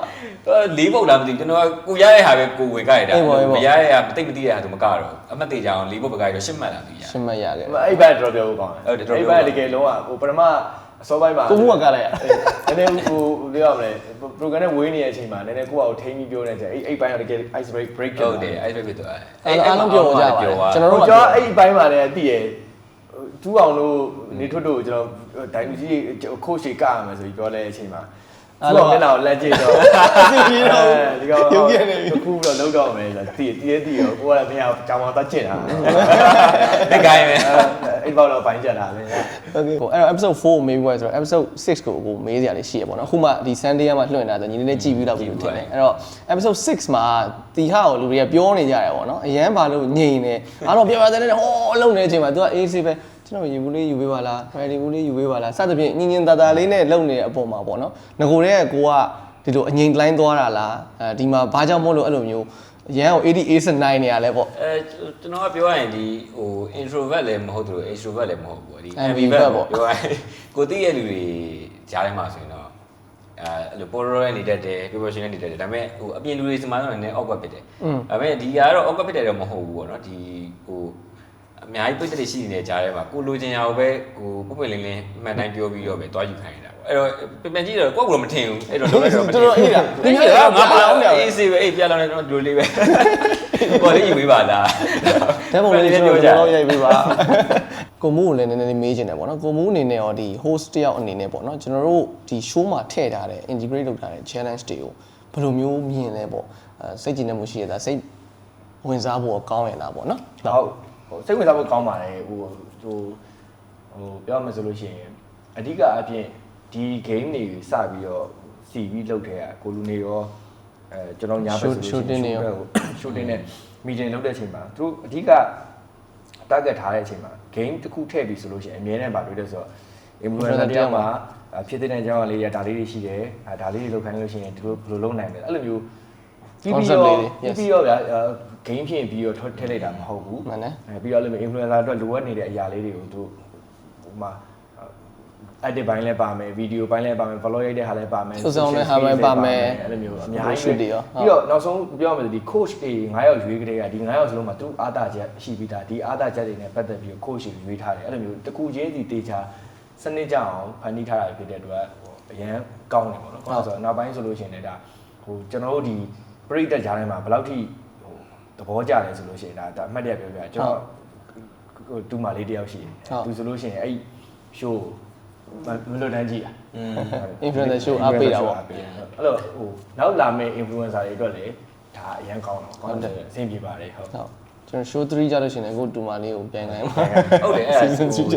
်လေးပုတ်လားမသိဘူးကျွန်တော်ကိုရတဲ့ဟာပဲကိုဝေကြရတာမရတဲ့ဟာတိတ်မသိတဲ့ဟာသူမကတော့အမှတ်သေးကြအောင်လေးပုတ်ပဲကြရတော့ရှစ်မှတ်လာပြီရှစ်မှတ်ရခဲ့အဲ့ဘက်တော့ပြောဖို့ကောင်းတယ်အဲ့ဘက်တကယ်လုံးဝဟိုပထမအစောပိုင်းမှာကိုမှုကလိုက်ရနည်းနည်းဟိုပြောရမလဲ program နဲ့ဝေးနေတဲ့အချိန်မှာနည်းနည်းကိုယ့်အကိုထိန်းပြီးပြောနေကြအဲ့ဘိုင်းကတကယ် ice break ဟုတ်တယ် ice break ဖြစ်သွားတယ်အားလုံးပြောကြပါကျွန်တော်တို့အဲ့ဘိုင်းမှာလည်းတည်ရတူအောင်လို့နေထွတ်တို့ကျွန်တော်ဒိုင်လူကြီးခိုးရှေကရမယ်ဆိုပြီးပြောလဲအချိန်မှာသူ့မျက်နှာကိုလက်ကြည့်တော့စီပြီးတော့ဒီကောင်ရုပ်ပြနေပြီခုတော့လောက်တော့မယ်ဆိုတည်ရောကိုကလည်းမရကြောင်အောင်သွားကျင့်တာတကယ်ပဲအဲ့ဘောက်တော့ပိုင်းချက်တာပဲโอเคဟိုအဲ့တော့ episode 4ကိုမေးပြီးဆိုတော့ episode 6ကိုကိုမေးစရာလေးရှိရပေါ့နော်အခုမှဒီ Sunday မှာလွှင့်တာဆိုညီလေးလေးကြည့်ပြီးတော့ပြီးထင်တယ်အဲ့တော့ episode 6မှာတီဟာကိုလူတွေကပြောနေကြတယ်ပေါ့နော်အရန်ဘာလို့ငြိမ်နေအားတော့ပြောပြတဲ့ဟောအလုံးနေတဲ့အချိန်မှာ तू က AC ပဲကျွန်တော်ရေဘူးလေးယူပေးပါလားဖယ်ဒီဘူးလေးယူပေးပါလားစသဖြင့်ညင်ညင်တာတာလေးနဲ့လုံနေတဲ့အပေါ်မှာပေါ့နော်ငကိုတဲ့ကိုကဒီလိုအငိမ်တိုင်းသွားတာလားဒီမှာဘာကြောင့်မို့လို့အဲ့လိုမျိုးရန်ကို80 နေရလဲပေါ့ကျွန်တော်ကပြောရရင်ဒီဟို introvert လည်းမဟုတ်သူ extrovert လည်းမဟုတ်ဘူးဒီ ambivert ပေါ့ပြောရရင်ကိုသိရတဲ့လူတွေကြားထဲမှာဆိုရင်တော့အဲ့လို polar နေတတ်တယ် proportion နေတတ်တယ်ဒါပေမဲ့ဟိုအပြင်လူတွေစမှာတော့နည်း awkward ဖြစ်တယ်ဒါပေမဲ့ဒီကတော့ awkward ဖြစ်တယ်တော့မဟုတ်ဘူးပေါ့နော်ဒီဟိုအများကြီးပြဿနာရှိနေတဲ့ကြားထဲမှာကိုလိုချင်ရအောင်ပဲကိုပွပွလင်းလင်းမှန်တိုင်းပြောပြီးတော့ပဲတွားယူခိုင်းနေတာပေါ့အဲ့တော့ပြန်ကြည့်တော့ကိုယ့်ကိုယ်မထင်ဘူးအဲ့တော့လုံးလိုက်တော့တော်တော်အေးတာဒီကငါပြောင်းနေအေးစေးပဲအေးပြလောင်းနေတော့ဒီလိုလေးပဲကိုလေးယူပေးပါလားဓာတ်ပုံလေးကျွန်တော်ရိုက်ပေးပါကိုမူးကိုလည်းနည်းနည်းလေးမေးချင်တယ်ပေါ့နော်ကိုမူးအနေနဲ့ရောဒီ host တယောက်အနေနဲ့ပေါ့နော်ကျွန်တော်တို့ဒီ show မှာထည့်ထားတဲ့ integrate လုပ်ထားတဲ့ challenge တွေကိုဘယ်လိုမျိုးမြင်လဲပေါ့စိတ်ကြည်နေမှုရှိရတာစိတ်ဝင်စားဖို့ကောင်းရလားပေါ့နော်ဟုတ်စိတ်ဝင်စားဖို့ကောင်းပါတယ်ဟိုပြောမှဆိုလို့ရှိရင်အဓိကအပြင်ဒီ game တွေစပြီးတော့စီပြီးလုပ်ခဲ့ရကိုလူနေရောကျွန်တော်ညာဘက်ဆိုလို့ရှိရင် shooting နဲ့ meeting လုပ်တဲ့အချိန်မှာသူအဓိက target ထားတဲ့အချိန်မှာ game တစ်ခုထည့်ပြီးဆိုလို့ရှိရင်အမြဲတမ်းပါတွေ့တယ်ဆိုတော့ influencer တယောက်မှာဖြစ်တဲ့အကြောင်းအလေးဒါလေးတွေရှိတယ်ဒါလေးတွေလုပ်ခိုင်းလို့ရှိရင်သူတို့ဘယ်လိုလုပ်နိုင်လဲအဲ့လိုမျိုးပြီးတော့ဗျာgame ဖြစ်ပြီးတော့ထည့်လိုက်တာမဟုတ်ဘူးမှန်တယ်ပြီးတော့လည်း influencer အတွက်လိုအပ်နေတဲ့အရာလေးတွေကိုသူဟိုမှာ edit ဘိုင်းလည်းပါမယ် video ဘိုင်းလည်းပါမယ် vlog ရိုက်တဲ့ဟာလည်းပါမယ်စုံစုံနဲ့ဟာပဲပါမယ်အဲ့လိုမျိုးအများကြီးပြီးတော့နောက်ဆုံးပြောရမယ်ဆိုဒီ coach တွေ9ယောက်ရွေးကြတဲ့ကဒီ9ယောက်စလုံးမှာသူအားသာချက်ရှိပြီးသားဒီအားသာချက်တွေနဲ့ပတ်သက်ပြီးတော့ coach တွေရွေးထားတယ်အဲ့လိုမျိုးတစ်ခုချင်းစီတေချာစနစ်ကြအောင်ဖန်တီးထားတာဖြစ်တဲ့အတွက်အရင်ကောင်းတယ်ပေါ့နော်။ဆိုတော့နောက်ပိုင်းဆိုလို့ရှိရင်လည်းဒါဟိုကျွန်တော်တို့ဒီပရိသတ်ကြားထဲမှာဘယ်လောက်ထိဟိုသဘောကျတယ်ဆိုလို့ရှိရင်ဒါအမှတ်တရပြောပြကျွန်တော်ဟိုတူမလေးတယောက်ရှိတယ်။သူဆိုလို့ရှိရင်အဲ့ show မလွတ်တန်းကြည့်တာ။ influencer show အားပေးတာပေါ့။အဲ့လိုဟိုနောက်လာမယ့် influencer တွေအတွက်လည်းဒါအရင်ကောင်းတော့ကောင်းတယ်အဆင်ပြေပါတယ်ဟုတ်။ဟုတ်ကျ ကျွန်တော် show 3ကြလို့ရှိရင်အခုတူမာလေးကိုပြန်ခိုင်းပါ ဟုတ်တယ်အဲ့ဒါ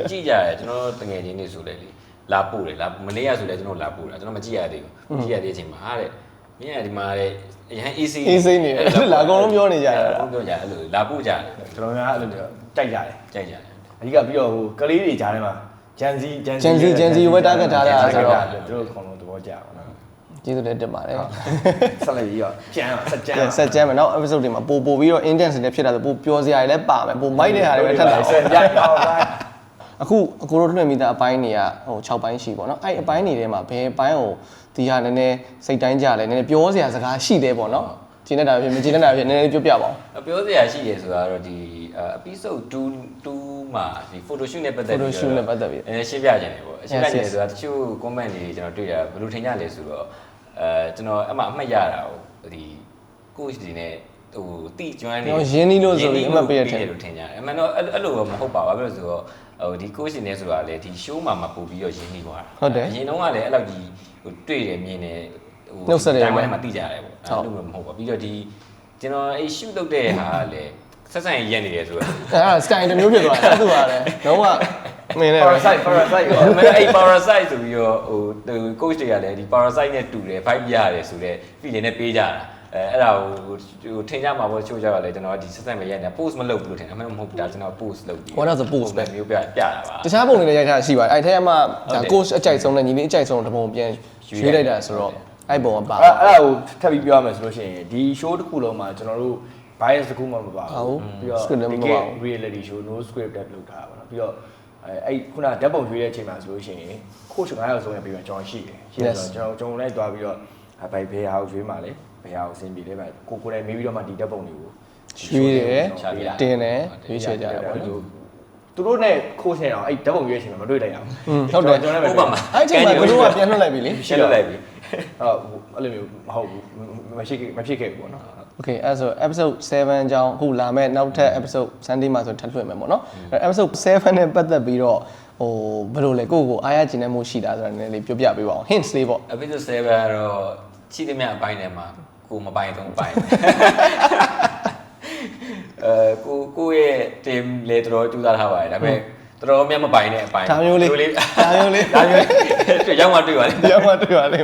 ကြည့်ကြရတယ်ကျွန်တော်တငယ်ချင်းတွေဆိုလေလာပို့တယ်လာမနေ့ကဆိုလဲကျွန်တော်လာပို့တာကျွန်တော်မကြည့်ရသေးဘူးကြည့်ရတဲ့အချိန်မှာဟာတဲ့မင်းကဒီမှာတဲ့ရဟန်း AC နေတယ်လာအကုန်လုံးပြောနေကြတာ ပြောကြအဲ့လိုလာပို့ကြတယ် ကျွန်တော်များအဲ့လိုတိုက်ကြတယ် ကြိုက်ကြတယ် အဓိကပြီးတော့ဟိုကလေးတွေကြားထဲမှာဂျန်စီဝက်တာကထားတာဆိုတော့ သူတို့ခေါင်းလုံးသဘောကျပါတော့ ကျေးဇူးလည်းတင်ပါတယ် ဆက်လက်ပြီးတော့ကျန်းဆက်ကြမ်းမယ်နော် episode တွေမှာပို့ပြီးတော့ intense တွေဖြစ်တာဆိုပို့ပြောစရာတွေလည်းပါမယ်ပို့မိုက်တဲ့ဟာတွေပဲထပ်လာ ဆက်ကြအောင်ပါ အခုအကိုတို့လွှင့်မိတဲ့အပိုင်းတွေကဟို6ပိုင်းရှိပေါ့နော်အဲ့အပိုင်းတွေထဲမှာဘယ်အပိုင်းကိုဒီဟာနည်းနည်းစိတ်တိုင်းကြလဲနည်းနည်းပြောစရာစကားရှိသေးပေါ့နော်ကျင်းနေတာဖြစ်မကျင်းနေတာဖြစ်နည်းနည်းပြောပြပါဦး ပြောစရာရှိတယ်ဆိုတာတော့ဒီ episode 2မှာဒီ photo shoot နဲ့ပတ်သက်ပြီးရှင်းပြကြတယ်ပေါ့ရှင်းပြကြတယ်ဆိုတာတချို့ comment တွေကျွန်တော်တွေ့ရဘယ်လိုထင်ကြလဲဆိုတော့ကျွန်တော်အမှတ်ရတာဟိုဒီ coach တွေနဲ့ဟိုတိကျွမ်းနေရင်းနှီးလို့ဆိုပြီးအမှတ်ပေးရတယ်လို့ထင်ကြတယ်အမှန်တော့အဲ့လိုမဟုတ်ပါဘူးဘာလို့လဲဆိုတော့ဟိုဒီ coach တွေနဲ့ဆိုတာလေဒီ show မှာပို့ပြီးတော့ရင်းနှီးသွားတာဟုတ်တယ်အရင်တုန်းကလည်းအဲ့လောက်ကြီးဟိုတွေ့တယ်မြင်တယ်ဟို နှုတ်ဆက်တယ်တိုင်းမှာသိကြရတယ်ပေါ့အဲ့လိုမဟုတ်ပါပြီးတော့ဒီကျွန်တော်အဲ့ shoot လုပ်တဲ့ဟာလည်းဆက်ဆံရက်နေတယ်ဆိုတော့အဲ့ဒါ style တစ်မျိုးဖြစ်သွားတယ်သူကလည်းလုံးဝမင်းနဲ့ parasite မင်းအဲ့ parasite ဆိုပြီးတော့ဟို coach တွေကလည်းဒီ parasite နဲ့တူတယ် vibe ရတယ်ဆိုတော့ feeling နဲ့ပေးကြတာအဲ့ဒါဟိုထင်ကြမှာပေါ့ချိုးကြတော့လေကျွန်တော်ဒီဆက်ဆံမရက်နေ post မလုပ်ဘူးလို့ထင်တယ်အမှန်မဟုတ်ဘူးဒါကျွန်တော် post လုပ်ပြီး what is a post ပဲမျိုးပြတာပါတခြားပုံတွေလည်းရိုက်ထားရှိပါတယ်အဲ့ထဲမှာဒါ coach အကြိုက်ဆုံးနဲ့ညီလေးအကြိုက်ဆုံးတပုံပြန်ရွေးလိုက်တာဆိုတော့အဲ့ပုံကပါအဲ့ဒါကိုထပ်ပြီးပြောရမယ်ဆိုလို့ရှိရင်ဒီ show တစ်ခုလုံးမှာကျွန်တော်တို့ bias တစ်ခုမှမပါဘူးပြီးတော့ reality show no script တက်လုပ်ထားတာပေါ့နော်ပြီးတော့အဲ့ခုနဓာတ်ပုံရွေးတဲ့အချိန်မှာဆိုလို့ရှိရင် coach 9ယောက်ဆုံးရပြီးတော့ကျွန်တော်ရှိတယ်ရှိတော့ကျွန်တော်လိုက်သွားပြီးတော့ဘယ်ဟာကိုရွေးမှာလဲဘယ်ဟာကိုအဆင်ပြေလဲပဲကိုယ်တိုင်မေးပြီးတော့မှဒီဓာတ်ပုံတွေကိုရွေးတယ်တင်တယ်ရွေးချယ်ကြတယ်ပေါ့နော်သူတို့နဲ့ coach နဲ့တော့အဲ့ဓာတ်ပုံရွေးအချိန်မှာမတွေ့လိုက်ရဘူးဟုတ်တယ်ကျွန်တော်လည်းဥပမာအဲ့အချိန်မှာသူတို့ကပြန်လွှတ်လိုက်ပြီလေရှင်းလွှတ်လိုက်ပြီအဲ့လိုမျိုးမဟုတ်ဘူးမဖြစ်ခဲ့ဘူးပေါ့နော် Okay အဲ့ဆို episode 7အကြောင်းအခုလာမဲ့နောက်ထပ် episode Sunday မှာဆိုထပ်လွှင့်မယ်ပေါ့နော် episode 7နဲ့ပတ်သက်ပြီးတော့ဟိုဘယ်လိုလဲကိုယ့်ကိုအားရကျင်တဲ့မှုရှိတာဆိုတာနည်းနည်းလေးပြောပြပေးပါအောင် hints လေးပေါ့ episode 7ကတော့ချိသမျှအပိုင်းထဲမှာကိုမပိုင်တော့ပိုင်ကိုရဲ့ team လေတော်ကြိုးစားထားပါတယ်ဒါပေမဲ့တော်တော်များမပိုင်တဲ့အပိုင်းဒါမျိုးလေးတွေ့ရောက်မှတွေ့ပါလေ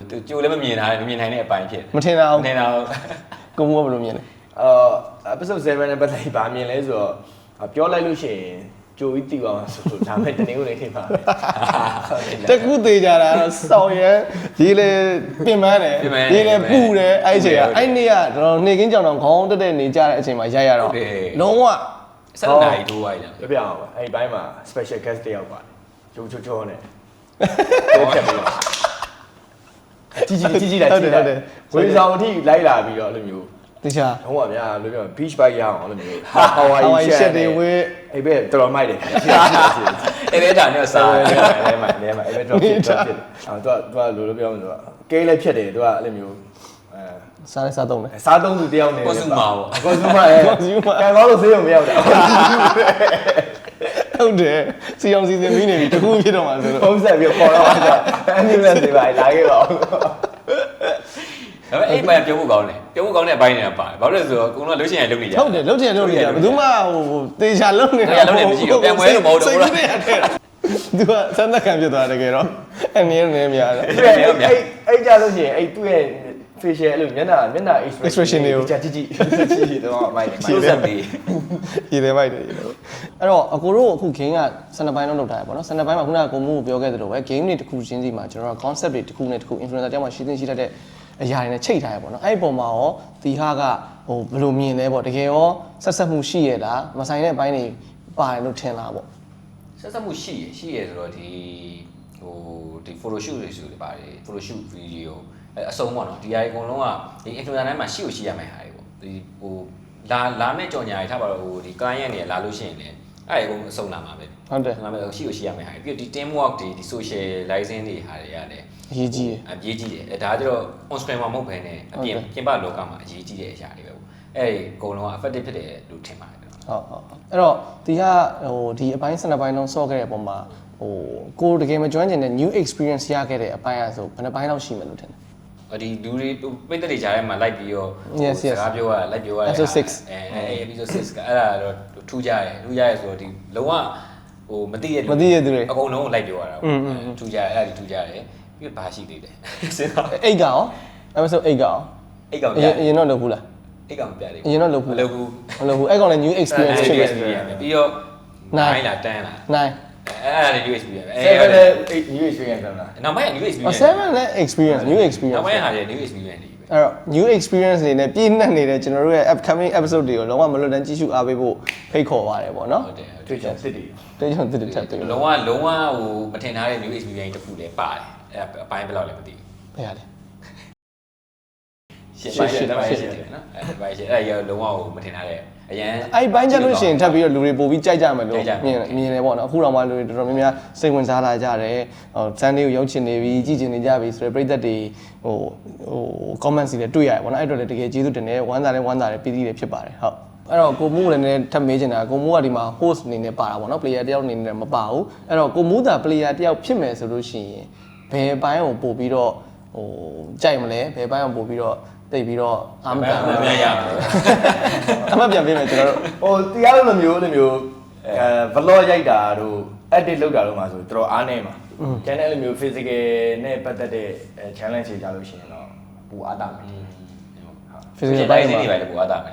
သူကျိုးလည်းမမြင်နိုင်တဲ့အပိုင်းဖြစ်မထင်တာအောင်မထင်တာအောင်ကိုမိုးကဘယ်လိုမြင်လဲepisode 7နဲ့ပတ်သက်ပြီးဗာမြင်လဲဆိုတော့ပြောလိုက်လို့ရှိရင်ကြိုပြီးတီးပါမှာဆိုဒါမဲ့တနေ့ကိုနေထိပါတကူသေးကြတာတော့စောင်းရဲရေးလေပြင်ပန်းတယ်ရေးလေပူတယ်အဲ့အချိန်ကအဲ့နေ့ကတော့နေကင်းကြောင်တော့ခေါင်းတက်တဲ့နေကြတဲ့အချိန်မှာရိုက်ရတော့လုံးဝ7နာရီထိုးလိုက်တာပြအောင်ပါအဲ့ဒီဘိုင်းမှာ special guest တယောက်ပါတယ်ချိုးနဲ့တော့ဖြတ်ပြီးတော့ကြီးလိုက်ဝေဆောင်အထိလိုက်လာပြီးတော့အဲ့လိုမျိုးတခြားဟုတ်ပါဗျာလို့ပြော beach bike ရအောင်အဲ့လိုမျိုး Hawaii shit တွေဝေးအဲ့ဘက်တော်တော်မိုက်တယ်အဲ့ဘက်ဒါနဲ့စားလဲမိုက်အဲ့ဘက်တော့ဖြစ်သူကလိုပြောမှဆိုတော့ကဲလည်းဖြစ်တယ်သူကအဲ့လိုမျိုးစားသုံးတယ်စားသုံးသူတယောက်နေကွန်ဆူမာပေါ့ကွန်ဆူမာကံကောင်းလို့ဆေးရုံမရောက်တာဟုတ်တယ်စီအောင်စီစဉ်ပြီးနေပြီတခုဖြစ်တော့မှာဆိုတော့ဖုန်းဆက်ပြီးခေါ်တော့မှအန်ဒီလန်တွေပါလာခဲ့ပါဦးဒါပေမဲ့အဲ့ပိုင်းပြောဖို့ကောင်းတယ်ပြောဖို့ကောင်းတဲ့အပိုင်းတွေကပါတယ်ဘာလို့လဲဆိုတော့အကုန်လုံးလှုပ်ရှင်ရလှုပ်နေကြဟုတ်တယ်လှုပ်ရှင်လှုပ်နေကြဘယ်သူမှဟိုတေချာလှုပ်နေတာလှုပ်နေမရှိဘူးပြန်ပွဲလို့မဟုတ်တော့ဘူးလားသူကစမ်းသပ်ခံဖြစ်သွားတယ်တကယ်တော့အနည်းနည်းများတယ်အဲ့ကြလို့ရှိရင်အဲ့သူ့ရဲ့ facial အဲ့လိုမျက်နှာ expression တွေကိုကြာကြီးတော့မိုက်ဆက်ပြီးရည်တယ်မိုက်တယ်အဲ့တော့အကိုတို့အခု game က12ပိုင်းလုံးလုပ်ထားရပေါ့နော်12ပိုင်းမှာခုနကကိုမိုးကိုပြောခဲ့သလိုပဲ game တွေတစ်ခုချင်းစီမှာကျွန်တော်က concept တွေတစ်ခုနဲ့တစ်ခု influencer တယောက်မှရှိတဲ့အရာတွေနဲ့ချိန်ထားရပေါ့နော်အဲ့ဒီပုံမှာရောဒီဟာကဟိုဘယ်လိုမြင်လဲပေါ့တကယ်ရောဆက်မှုရှိရလားမဆိုင်တဲ့အပိုင်းတွေပါတယ်လို့ထင်လားပေါ့ဆက်မှုရှိရဆိုတော့ဒီဟိုဒီ photo shoot တွေဆိုတယ်ပါတယ် photo shoot video အစုံပေါ့နော်ဒီအရာအကုန်လုံးကဒီ influencer တိုင်းမှာရှိရမယ့်ဟာတွေပေါ့ဒီဟိုလာမဲ့ကြော်ညာတွေထားပါတော့ဟိုဒီ client တွေလာလို့ရှိရင်လည်းအဲ့ဒီအကုန်အစုံလာမှာပဲဟုတ်တယ်ဒါပေမဲ့ရှိရမယ့်ဟာတွေပြီးတော့ဒီ team work တွေဒီ socializing တွေဟာတွေရတယ်အရေးကြီးတယ်ဒါကြတော့ on screen မှာမဟုတ်ဘဲနဲ့အပြင်ပလောကမှာအရေးကြီးတဲ့အရာတွေပဲပေါ့အဲ့ဒီအကုန်လုံးက effective ဖြစ်တယ်လို့ထင်ပါတယ်ဟုတ်အဲ့တော့ဒီကဟိုဒီအပိုင်း12ပိုင်းလုံးဆော့ခဲ့တဲ့အပေါ်မှာဟိုကိုတကယ်မကျွမ်းကျင်တဲ့ new experience ရခဲ့တဲ့အပိုင်းအဆိုဘယ်နှပိုင်းလောက်ရှိမယ်လို့ထင်လဲ ဒီလူတွေပိတ်သက်တွေကြားထဲမှာလိုက်ပြီးတော့စကားပြောရလိုက်ပြောရ episode 6 episode 6ကအဲ့ဒါတော့ထူးကြတယ်ဆိုတော့ဒီလုံးဝဟိုမသိရသူတွေအကုန်လုံးလိုက်ပြောရတာထူးကြတယ်အဲ့ဒါထူးကြတယ်ပြီးဘာရှိသေးတယ်စဉ်းစား8ကရော episode 8ကရော 8ကောင်ပြ အရင်တော့လုပ်ဘူးလား 8ကောင်ပြတယ် အရင်တော့လုပ်ဘူး မလုပ်ဘူး မလုပ်ဘူးအဲ့ကောင်လည်း new experience ဖြစ်တယ် ပြီးတော့9လား10လား 9 အဲ့ဒါလည်း new experience 7နဲ့8 new experience ပြန်လာ နောက်ပိုင်းက new experience 7နဲ့ experience new experience နောက်ပိုင်းဟာလည်း new experience တွေပဲအဲ့တော့ new experience အနေနဲ့ပြည့်နှက်နေတဲ့ကျွန်တော်တို့ရဲ့ upcoming episode တွေကိုလုံးဝမလွတ်တမ်းကြည့်ရှုအားပေးဖို့ဖိတ်ခေါ်ပါတယ်ပေါ့နော် ဟုတ်တယ် တွေ့ချင်စစ်တွေ တေးချွန်တစ်ထပ်တွေ့ လုံးဝဟိုမထင်ထားတဲ့ new experience တစ်ခုလည်းပါတယ်အဲ့အပိုင်းဘယ်လောက်လဲမသိဘူး ဘယ်ရလဲ ရှင်းတယ်နော်အဲ့ပိုင်းရှင်းအဲ့ရလုံးဝဟိုမထင်ထားတဲ့အရန် အဲ့ဘိုင်းကြလို့ရှိရင်ထပ်ပြီးတော့လူတွေပို့ပြီးကြိုက်ကြမယ်လို့မြင်တယ်ပေါ့နော်အခုတော့မှလူတွေတော်တော်များများစိတ်ဝင်စားလာကြတယ်ဟိုဇန်လေးကိုရောက်ချင်နေပြီကြည့်ချင်နေကြပြီဆိုတော့ပရိသတ်တွေဟို comment စီလည်းတွေ့ရတယ်ပေါ့နော်အဲ့တော့လည်းတကယ်ကျေးဇူးတင်တယ်ဝမ်းသာတယ်ပြည်ပြီးတယ်ဖြစ်ပါတယ်ဟုတ်အဲ့တော့ကိုမိုးလည်းထပ်မေးချင်တာကိုမိုးကဒီမှာ host အနေနဲ့ပါတာပေါ့နော် player တယောက်အနေနဲ့မပါဘူးအဲ့တော့ကိုမိုးသာ player တယောက်ဖြစ်မယ်ဆိုလို့ရှိရင်ဘယ်ဘိုင်းကိုပို့ပြီးတော့ဟိုကြိုက်မလဲဘယ်ဘိုင်းကိုပို့ပြီးတော့တိတ်ပြီးတော့အားမကန်ဘူး ရရမယ် အမှတ်ပြန်ပေးမယ်ကျွန်တော်တို့ ဟိုတရားလိုမျိုးvlog ရိုက်တာတို့ edit လုပ်တာတို့မှာဆိုတော်တော်အားနေမှာကျန်တဲ့လိုမျိုး physical နဲ့ပတ်သက်တဲ့ challenge တွေကြလို့ရှိရင်တော့ပူအားတာမယ် physical ဘို ဘို င်း င်း နေ မှာ ပါလေပူအားတာမယ်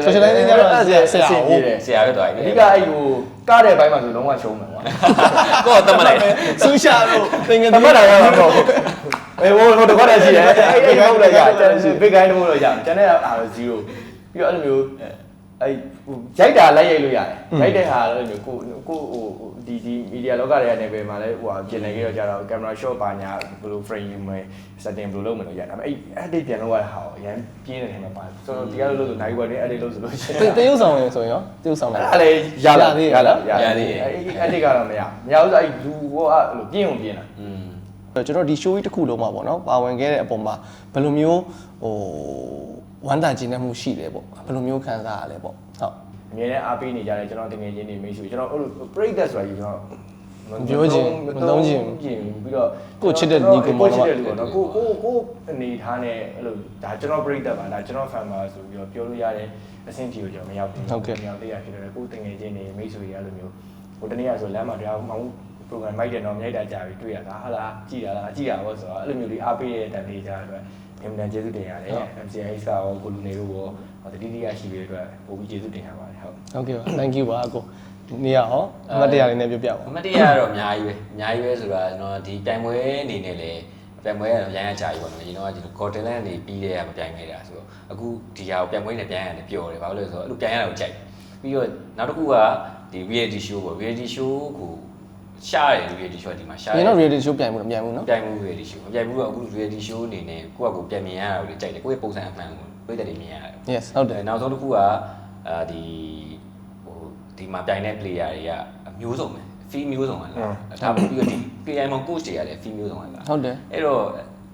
socializing ကတော့ဆရာဟုတ် ဆရာပဲတော့ အဓိကအဲ့ဟိုကားတဲ့ဘိုင်းမှာဆိုလုံးဝရှုံးမှာကွာ ကိုယ်တတ်မှတ်လိုက် ဆူရှာလို့သင်္ကန်း တမတ်တာရမှာပေါ့ဟိုတခွက်တည်းရှိတယ်အဲ့ဟုတ်လိုက်ရကျန် big guy တို့လို့ရကျန်တဲ့အားတော့0ပြီးတော့အဲ့လိုမျိုးအဲ့ရိုက်တာလိုက်ရိုက်လို့ရတယ်ရိုက်တဲ့ဟာလည်းမျိုးကိုဟိုဒီ media လောကတွေကနေပဲမှာလဲဟိုပြင်နေကြတော့ကြတော့ camera shot ပါညာဘယ်လို frame ယူမယ် setting ဘယ်လိုလုပ်မယ်လို့ရဒါပေမဲ့အဲ့ edit ပြန်လုပ်ရတဲ့ဟာကိုအရင်ပြင်းနေတယ်မှာပါဆိုတော့တရားလို့ဆိုနိုင်ပွဲနဲ့ edit လုပ်ဆိုလို့ရှိရင်တရုပ်ဆောင်ရင်ဆိုရင်ရောတရုပ်ဆောင်တယ် အဲ့လေရလာအဲ့ edit ကတော့မရဘူးဆိုအဲ့လူဟိုအဲ့လိုပြင်းအောင်ပြင်းတာကျွန်တော်ဒီ show ကြီးတစ်ခုလုံးမှာပေါ့နော်ပါဝင်ခဲ့တဲ့အပေါ်မှာဘယ်လိုမျိုးဟိုဝမ်းသာခြင်းနဲ့မှုရှိတယ်ပေါ့ဘယ်လိုမျိုးခံစားရလဲပေါ့ဟုတ် အမြဲတမ်းအားပေးနေကြတယ်ကျွန်တော်တကယ်ချင်းနေမိတ်ဆွေကျွန်တော်အဲ့လို break ဆိုတာကြီးကျွန်တော် ပြောချင်မသုံးချင် ပြီးတော့ ကိုချစ်တဲ့ညီကိုမောင်တော့ ကိုအနေထားနဲ့အဲ့လိုဒါကျွန်တော် break ပါဒါကျွန်တော် fan ပါဆိုပြီးတော့ပြောလို့ရတဲ့အဆင့်ကြီးကိုကျွန်တော်မရောက်ဘူးမရောက်သေးရဖြစ်တယ်ကိုတကယ်ချင်းနေမိတ်ဆွေတွေအဲ့လိုမျိုးဟိုတနေ့ကဆိုလမ်းမှာတရားမောင် program မိုက်တယ်တော့မြိုက်တာကြာပြီတွေ့ရတာဟာလားကြည်ရလားကြည်ရပါဆိုတော့အဲ့လိုမျိုးလေးအားပေးတဲ့တန်လေးကြားအတွက်အင်မတန်ကျေးဇူးတင်ရတယ် MCIS ကရောကိုလူနေတို့ရောတတိယရှိပြီးအတွက်ပို့ပြီးကျေးဇူးတင်ရပါတယ်ဟုတ်ကဲ့ပါ thank you ပါအကိုဒီနေ့ရောအမတ်တရားလေးနဲ့ပြောပြပါအမတ်တရားကတော့အများကြီးပဲဆိုတာကျွန်တော်ဒီပြိုင်ပွဲအနေနဲ့လည်းပြိုင်ပွဲရရန်ကြာကြီးပေါ့နော်ကျွန်တော်ကဒီ Gordon နဲ့နေပြီးတဲ့ကမပြိုင်ခဲ့တာဆိုတော့အခုဒီဟာကိုပြိုင်ပွဲနဲ့ပြိုင်ရတယ်ပျော်တယ်ဘာလို့လဲဆိုတော့အဲ့လိုပြိုင်ရတာကိုကြိုက်ပြီးတော့နောက်တစ်ခုကဒီ reality show ပေါ့ reality show ကိုရှားတယ် reality show ဒီမှာရှားတယ်ကျွန်တော် reality show ပြိုင်မှုမပြိုင်ဘူးနော်ပြိုင်မှု reality show ပြိုင်မှုကအခု reality show အနေနဲ့ကိုယ့်အကူပြန်မြင်ရတာကိုကြိုက်တယ်ကိုယ့်ရဲ့ပုံစံအမှန်ကိုတွေ့တဲ့နေမြင်ရတယ် yes ဟုတ်တယ် နောက်ဆုံးတစ်ခုကဒီမှာပြိုင်တဲ့ player တွေကအမျိုးစုံပဲ fee မျိုးစုံကလားဒါပြီးတော့ဒီ player မှာ coach တွေရတယ် fee မျိုးစုံကလားဟုတ်တယ်အဲ့တော့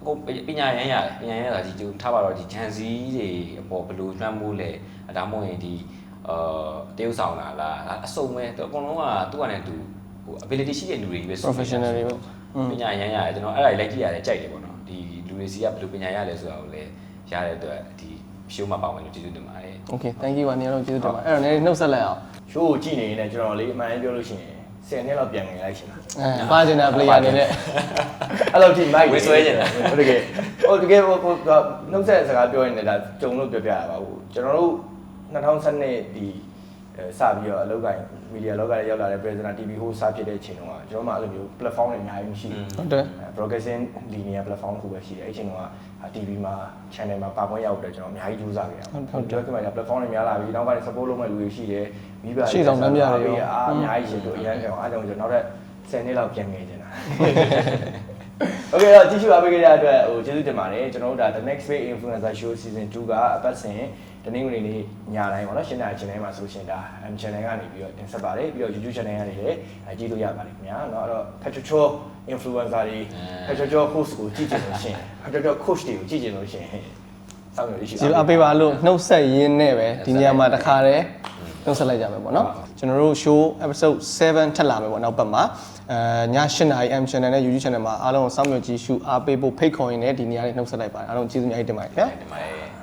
ကိုပညာရမ်းရတယ်ပညာရမ်းရတာဒီထားပါတော့ဒီဂျန်စီတွေအပေါ်ဘယ်လိုလွှမ်းမိုးလဲဒါမှမဟုတ်ရင်ဒီတရုပ်ဆောင်လာလားအစုံပဲအကုန်လုံးကသူ့ကနေသူဟို ability ရှိတဲ့လူတွေပဲ professional တွေပဲပညာရမ်းရတယ်ကျွန်တော်အဲ့ဒါလိုက်ကြည့်ရတယ်ကြိုက်တယ်ပေါ့နော်ဒီလူတွေစီကဘယ်လိုပညာရလဲဆိုတာကိုလည်းရတဲ့အတွက်ဒီ show မှာပါဝင်လို့ကျေးဇူးတင်ပါတယ် okay thank you ပါနေရာတော့ကျေးဇူးတင်ပါအဲ့တော့လည်းနှုတ်ဆက်လိုက်အောင် show ကိုကြည့်နေရင်လည်းကျွန်တော်လေးအမှန်တမ်းပြောလို့ရှိရင်10နှစ်လောက်ပြန်ငယ်လိုက်ရှင်တာပါချင်တာ player အနေနဲ့အဲ့လိုထိမိုက်ဝေးဆွဲချင်တာဟုတ်တကယ်ဟိုနှုတ်ဆက်စကားပြောရင်လည်းဒါကြုံလို့ပြောပြရပါဘူးကျွန်တော်တို့2012ဒီစပြီးတော့အလုပ်ကိုင် media လောကထဲရောက်လာတဲ့ Prisoner TV host စဖြစ်တဲ့အချိန်တုန်းကကျွန်တော်မှအဲ့လိုမျိုး platform တွေအများကြီးမရှိဘူးဟုတ်တယ် broadcasting linear platform တစ်ခုပဲရှိတယ်အဲ့ချိန်တုန်းက TV မှာ channel မှာပါခွင့်ရဖို့အတွက်ကျွန်တော်အများကြီးကြိုးစားခဲ့ရအောင်ဟုတ်တယ်ဒီမှာ platform တွေများလာပြီးနောက်ကနေ support လုပ်မဲ့လူတွေရှိတယ်မိဘတွေရှိဆောင်နှမ်းပြတွေရောအများကြီးရှိတို့အရန်ကြောင်အားကြောင့်ကျွန်တော်နောက်ထပ်10နှစ်လောက်ပြန်ငယ်နေတာโอเคတော့ကြည့်ရှုအားပေးကြတဲ့အတွက်ဟိုကျေးဇူးတင်ပါတယ်ကျွန်တော်တို့ဒါ The Next Big Influencer Show Season 2ကအပတ်စဉ်တနင်္ဂနွေနေ့ညတိုင်းပေါ့နော်ရှင်းတာ channel မှာဆိုရှင်ဒါ channel ကနေပြီးတော့တင်ဆက်ပါတယ်ပြီးတော့ YouTube channel ကနေလည်းကြည့်လို့ရပါတယ်ခင်ဗျာเนาะအဲ့တော့ Petrol Influencer တွေ Petrol Host ကိုကြည့်ကြလို့ရှင် Petrol Coach တွေကိုကြည့်ကြလို့ရှင်စောင့်ရရှိပါကျေးဇူးအပေးပါလို့နှုတ်ဆက်ရင်းနဲ့ပဲဒီနေရာမှာတခါတည်း နှုတ်ဆက်လိုက်ကြမယ်ပေါ့နော်ကျွန်တော်တို့ show episode 7ထပ်လာမယ်ပေါ့နောက်ပတ်မှာည8 နာရီ M channel နဲ့ YouTube channel မှာအားလုံးစောင့်မျှော်ကြည့်ရှုအားပေးဖို့ဖိတ်ခေါ်ရင်းနဲ့ဒီနေရာလေးနှုတ်ဆက်လိုက်ပါတယ်အားလုံးကျေးဇူးအများကြီးတင်ပါတယ်ခင်ဗျာ